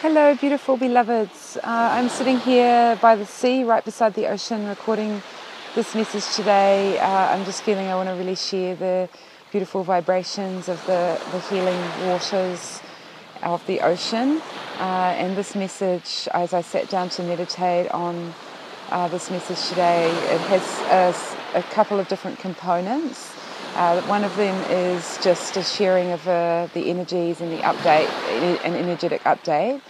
Hello, beautiful beloveds. I'm sitting here by the sea, right beside the ocean, recording this message today. I'm just feeling I want to really share the beautiful vibrations of the healing waters of the ocean. And this message, as I sat down to meditate on this message today, it has a couple of different components. One of them is just a sharing of the energies and the update, an energetic update.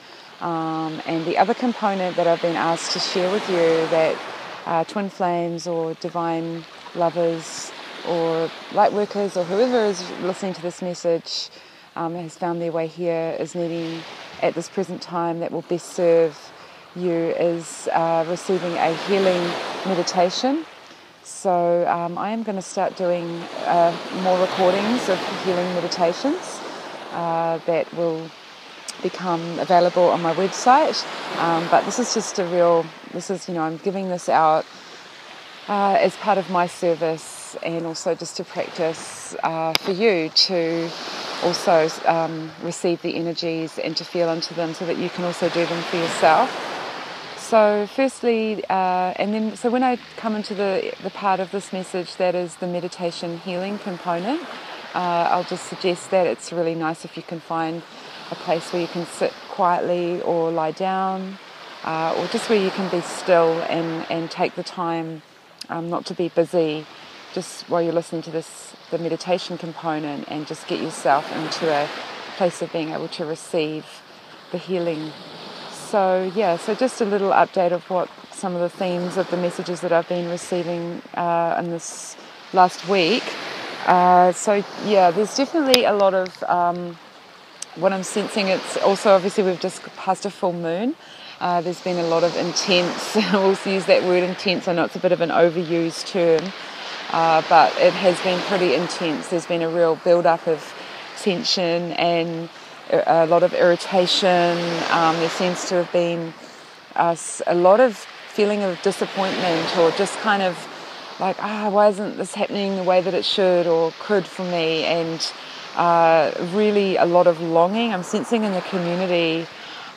And the other component that I've been asked to share with you that twin flames or divine lovers or light workers or whoever is listening to this message has found their way here is needing at this present time that will best serve you is receiving a healing meditation. So I am going to start doing more recordings of healing meditations that will become available on my website. But this is just I'm giving this out as part of my service and also just to practice for you to also receive the energies and to feel into them so that you can also do them for yourself. So firstly, so when I come into the part of this message that is the meditation healing component, I'll just suggest that it's really nice if you can find a place where you can sit quietly or lie down, or just where you can be still and take the time not to be busy, just while you're listening to the meditation component, and just get yourself into a place of being able to receive the healing. So just a little update of what some of the themes of the messages that I've been receiving in this last week. There's definitely a lot of what I'm sensing. It's also obviously we've just passed a full moon. There's been a lot of intense, we'll use that word intense, I know it's a bit of an overused term, but it has been pretty intense. There's been a real build-up of tension and a lot of irritation. There seems to have been a lot of feeling of disappointment, or just kind of like, why isn't this happening the way that it should or could for me? And really a lot of longing. I'm sensing in the community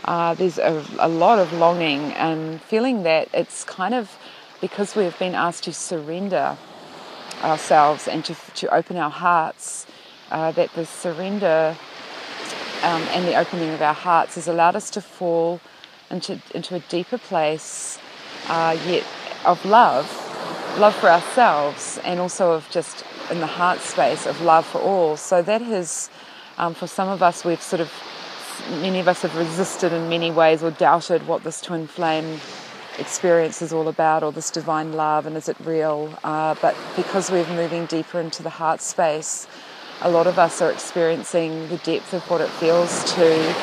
there's a lot of longing and feeling that it's kind of because we've been asked to surrender ourselves and to open our hearts, that the surrender and the opening of our hearts has allowed us to fall into a deeper place yet of love for ourselves, and also of just in the heart space of love for all. So that has, for some of us, many of us have resisted in many ways or doubted what this twin flame experience is all about, or this divine love, and is it real? But because we're moving deeper into the heart space, a lot of us are experiencing the depth of what it feels to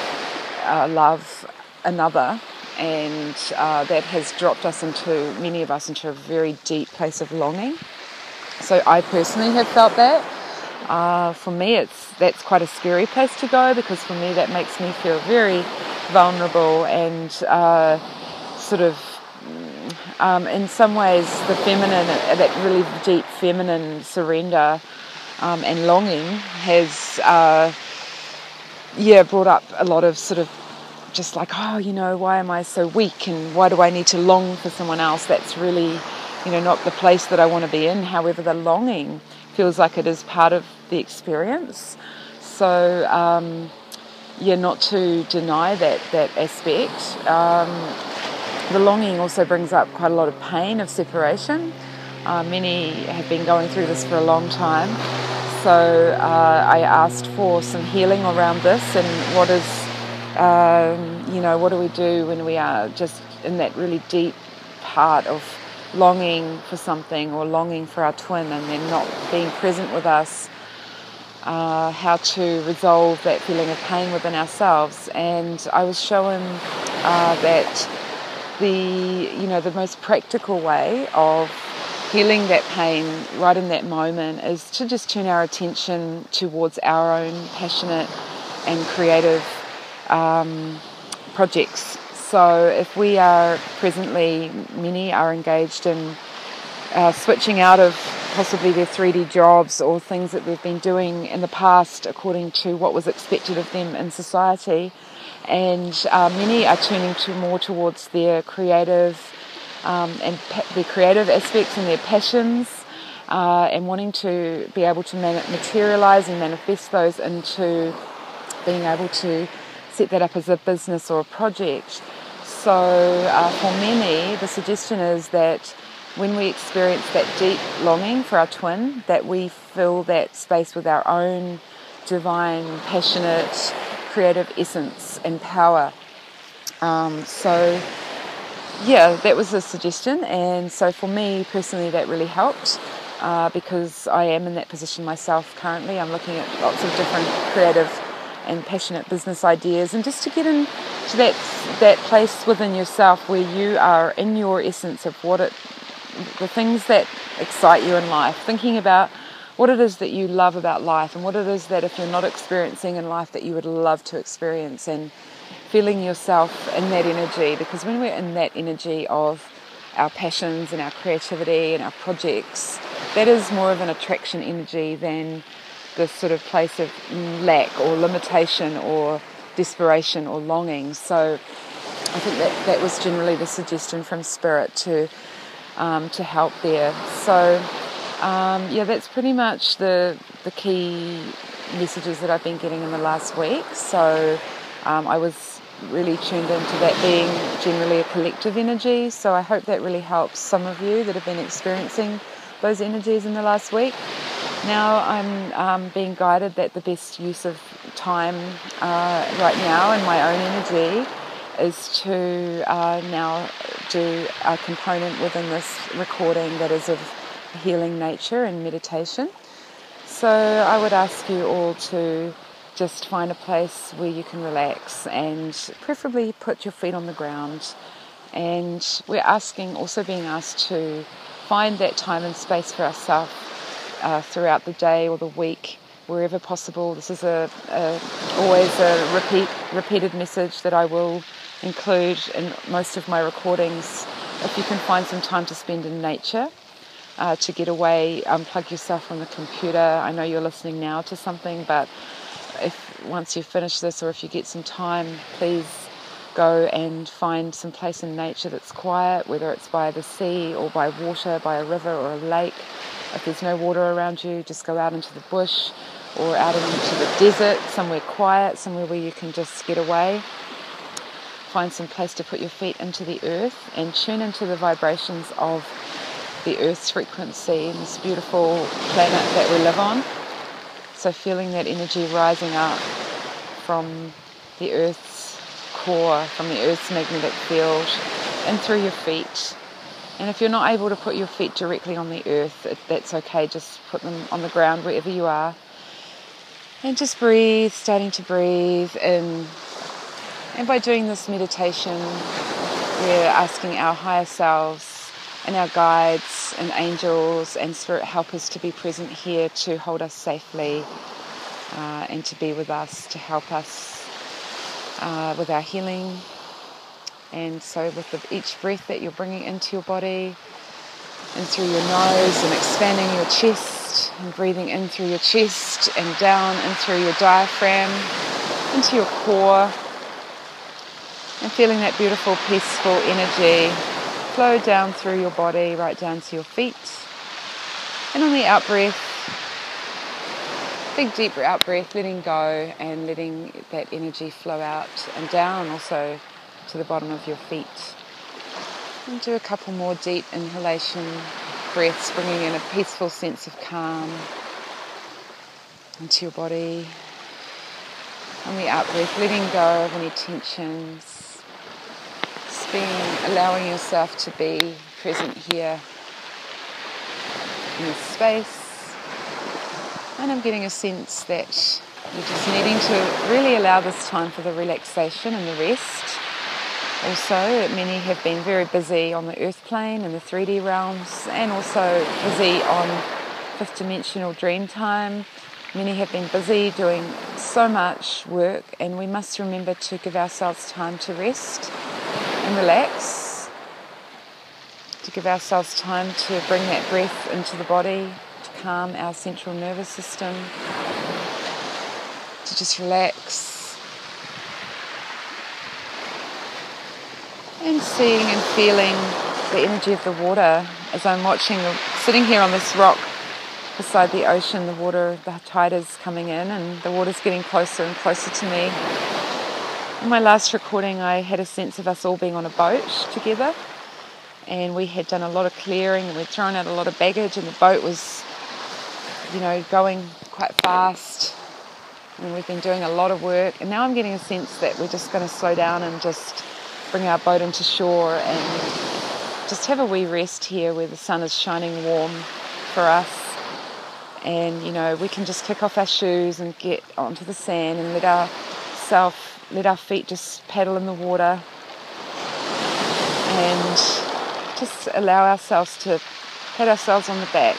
love another, and that has dropped many of us into a very deep place of longing. So I personally have felt that. For me, that's quite a scary place to go, because for me that makes me feel very vulnerable and in some ways the feminine, that really deep feminine surrender and longing has brought up a lot of sort of just like, why am I so weak, and why do I need to long for someone else? That's really, not the place that I want to be in. However, the longing feels like it is part of the experience. So, not to deny that aspect. The longing also brings up quite a lot of pain of separation. Many have been going through this for a long time. So I asked for some healing around this, and what do we do when we are just in that really deep part of longing for something, or longing for our twin, and then not being present with us, how to resolve that feeling of pain within ourselves. And I was shown that the most practical way of healing that pain right in that moment is to just turn our attention towards our own passionate and creative projects. So if we are presently, many are engaged in switching out of possibly their 3D jobs or things that they've been doing in the past according to what was expected of them in society, and many are turning more towards their creative their creative aspects and their passions, and wanting to be able to materialize and manifest those into being able to set that up as a business or a project. So for many, the suggestion is that when we experience that deep longing for our twin, that we fill that space with our own divine, passionate, creative essence and power. That was a suggestion, and so for me personally that really helped, because I am in that position myself currently. I'm looking at lots of different creative and passionate business ideas, and just to get into that place within yourself where you are in your essence of the things that excite you in life, thinking about what it is that you love about life and what it is that if you're not experiencing in life that you would love to experience, and feeling yourself in that energy. Because when we're in that energy of our passions and our creativity and our projects, that is more of an attraction energy than this sort of place of lack or limitation or desperation or longing. So I think that was generally the suggestion from Spirit to help there. So that's pretty much the key messages that I've been getting in the last week. So I was really tuned into that being generally a collective energy. So I hope that really helps some of you that have been experiencing those energies in the last week. Now I'm being guided that the best use of time right now in my own energy is to now do a component within this recording that is of healing nature and meditation. So I would ask you all to just find a place where you can relax and preferably put your feet on the ground. And we're also being asked to find that time and space for ourselves throughout the day or the week, wherever possible. This is always a repeated message that I will include in most of my recordings. If you can find some time to spend in nature, to get away, unplug yourself from the computer. I know you're listening now to something, but once you finish this, or if you get some time, please go and find some place in nature that's quiet, whether it's by the sea or by water, by a river or a lake. If there's no water around you, just go out into the bush or out into the desert, somewhere quiet, somewhere where you can just get away. Find some place to put your feet into the earth and tune into the vibrations of the earth's frequency in this beautiful planet that we live on. So feeling that energy rising up from the earth's core, from the earth's magnetic field, and through your feet. And if you're not able to put your feet directly on the earth, that's okay. Just put them on the ground wherever you are. And just breathe, starting to breathe in. And by doing this meditation, we're asking our higher selves and our guides and angels and spirit helpers to be present here to hold us safely and to be with us, to help us with our healing. And so with each breath that you're bringing into your body and through your nose and expanding your chest and breathing in through your chest and down and through your diaphragm into your core, and feeling that beautiful peaceful energy flow down through your body right down to your feet. And on the out breath, big deep out breath, letting go and letting that energy flow out and down also to the bottom of your feet. And do a couple more deep inhalation breaths, bringing in a peaceful sense of calm into your body. On the out breath, letting go of any tensions, allowing yourself to be present here in this space. And I'm getting a sense that you're just needing to really allow this time for the relaxation and the rest. Also, many have been very busy on the earth plane and the 3D realms, and also busy on fifth dimensional dream time. Many have been busy doing so much work, and we must remember to give ourselves time to rest and relax, to give ourselves time to bring that breath into the body, to calm our central nervous system, to just relax and seeing and feeling the energy of the water as I'm sitting here on this rock beside the ocean. The tide is coming in and the water's getting closer and closer to me. In my last recording, I had a sense of us all being on a boat together, and we had done a lot of clearing and we'd thrown out a lot of baggage, and the boat was, going quite fast, and we've been doing a lot of work. And now I'm getting a sense that we're just going to slow down and just bring our boat into shore and just have a wee rest here where the sun is shining warm for us. And, we can just kick off our shoes and get onto the sand and let our feet just paddle in the water and just allow ourselves to pat ourselves on the back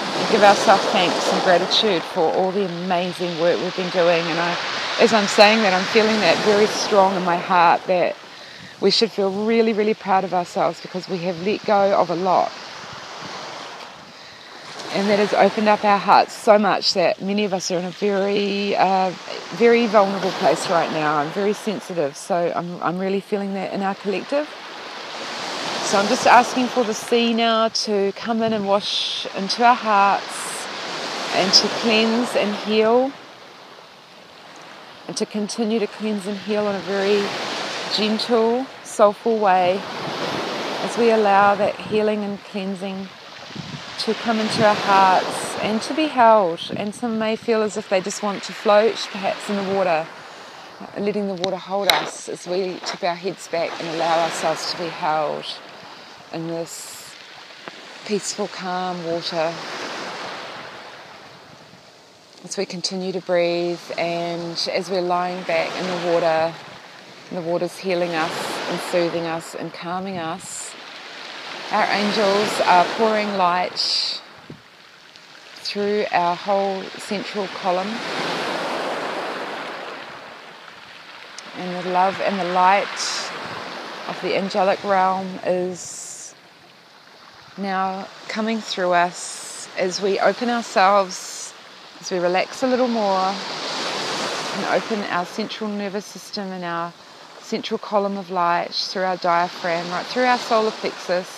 and give ourselves thanks and gratitude for all the amazing work we've been doing. And as I'm saying that, I'm feeling that very strong in my heart that we should feel really, really proud of ourselves because we have let go of a lot. And that has opened up our hearts so much that many of us are in a very, very vulnerable place right now. I'm very sensitive, so I'm really feeling that in our collective. So I'm just asking for the sea now to come in and wash into our hearts and to cleanse and heal, and to continue to cleanse and heal in a very gentle, soulful way as we allow that healing and cleansing to come into our hearts and to be held. And some may feel as if they just want to float perhaps in the water, letting the water hold us as we tip our heads back and allow ourselves to be held in this peaceful, calm water as we continue to breathe. And as we're lying back in the water, and the water's healing us and soothing us and calming us, our angels are pouring light through our whole central column. And the love and the light of the angelic realm is now coming through us as we open ourselves, as we relax a little more and open our central nervous system and our central column of light through our diaphragm, right through our solar plexus.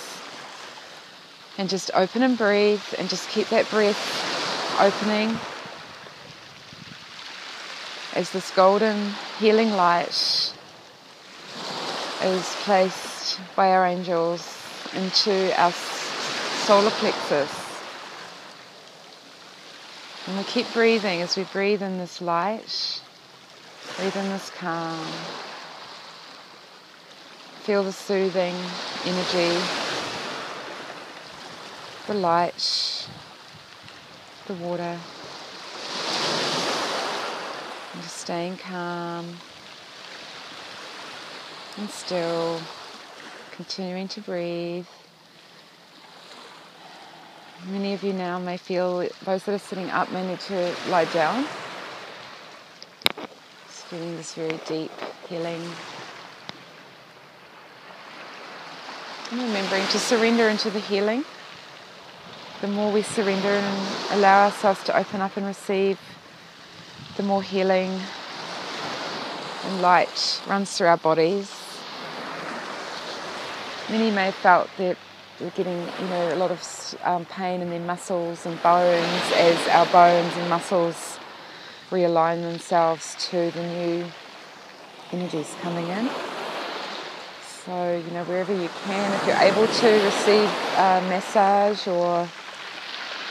And just open and breathe and just keep that breath opening as this golden healing light is placed by our angels into our solar plexus. And we keep breathing as we breathe in this light, breathe in this calm. Feel the soothing energy, the light, the water, and just staying calm and still, continuing to breathe. Many of you now may feel, those that are sitting up may need to lie down. Just feeling this very deep healing. And remembering to surrender into the healing. The more we surrender and allow ourselves to open up and receive, the more healing and light runs through our bodies. Many may have felt that we're getting, a lot of pain in their muscles and bones as our bones and muscles realign themselves to the new energies coming in. So, wherever you can, if you're able to receive a massage,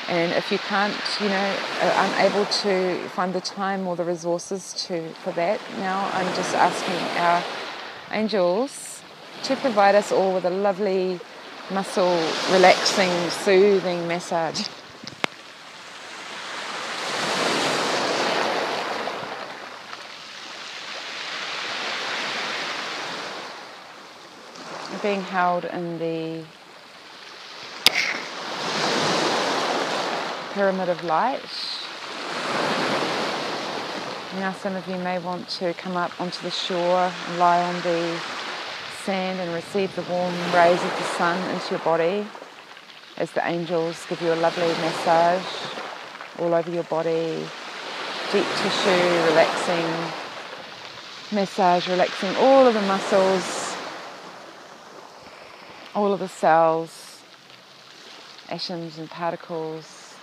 and if you can't, unable to find the time or the resources for that, now I'm just asking our angels to provide us all with a lovely muscle relaxing, soothing massage. Being held in the pyramid of light. Now some of you may want to come up onto the shore and lie on the sand and receive the warm rays of the sun into your body as the angels give you a lovely massage all over your body, deep tissue relaxing massage, relaxing all of the muscles all of the cells, atoms and particles,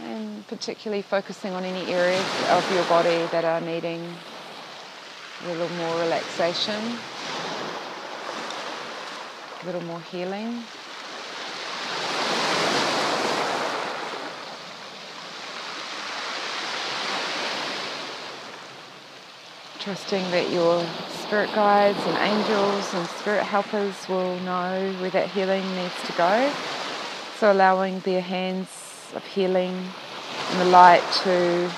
and particularly focusing on any areas of your body that are needing a little more relaxation, a little more healing. Trusting that your spirit guides and angels and spirit helpers will know where that healing needs to go. So allowing their hands of healing and the light to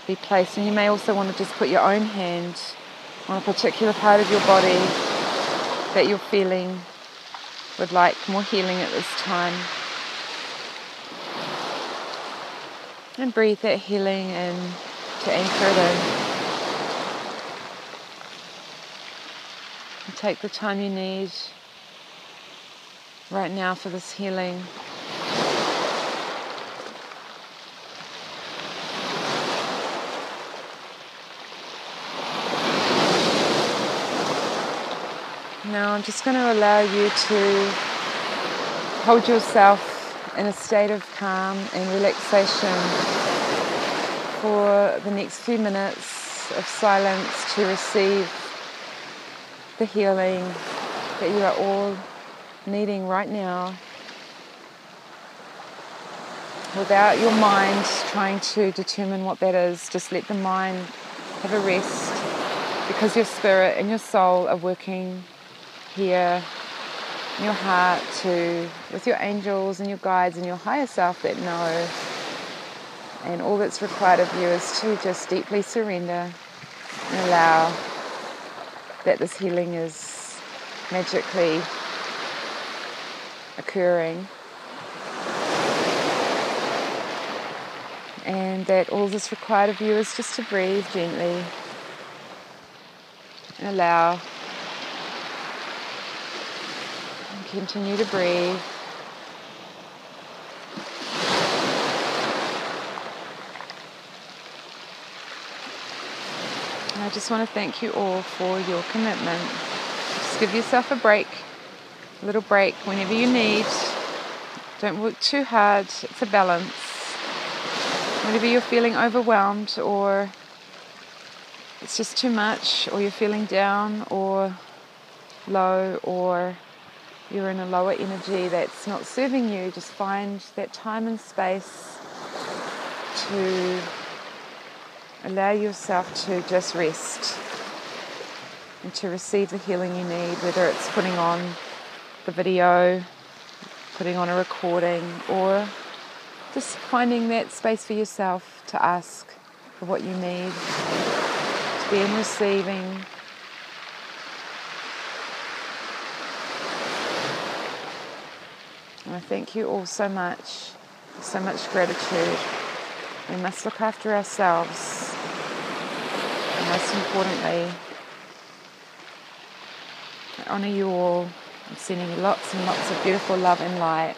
be placed. And you may also want to just put your own hand on a particular part of your body that you're feeling would like more healing at this time. And breathe that healing in to anchor it in. And take the time you need right now for this healing. Now I'm just going to allow you to hold yourself in a state of calm and relaxation for the next few minutes of silence to receive the healing that you are all needing right now, without your mind trying to determine what that is. Just let the mind have a rest, because your spirit and your soul are working here in your heart with your angels and your guides and your higher self that know. And all that's required of you is to just deeply surrender and allow that this healing is magically occurring, and that all that's required of you is just to breathe gently and allow, and continue to breathe. And I just want to thank you all for your commitment. Just give yourself a break, a little break whenever you need. Don't work too hard. It's a balance. Whenever you're feeling overwhelmed, or it's just too much, or you're feeling down or low, or you're in a lower energy that's not serving you, just find that time and space to allow yourself to just rest and to receive the healing you need, whether it's putting on the video, putting on a recording, or just finding that space for yourself to ask for what you need, to be in receiving. And I thank you all so much gratitude. We must look after ourselves. And most importantly, I honour you all. I'm sending you lots and lots of beautiful love and light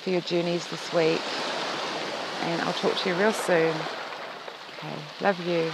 for your journeys this week. And I'll talk to you real soon. Okay, love you.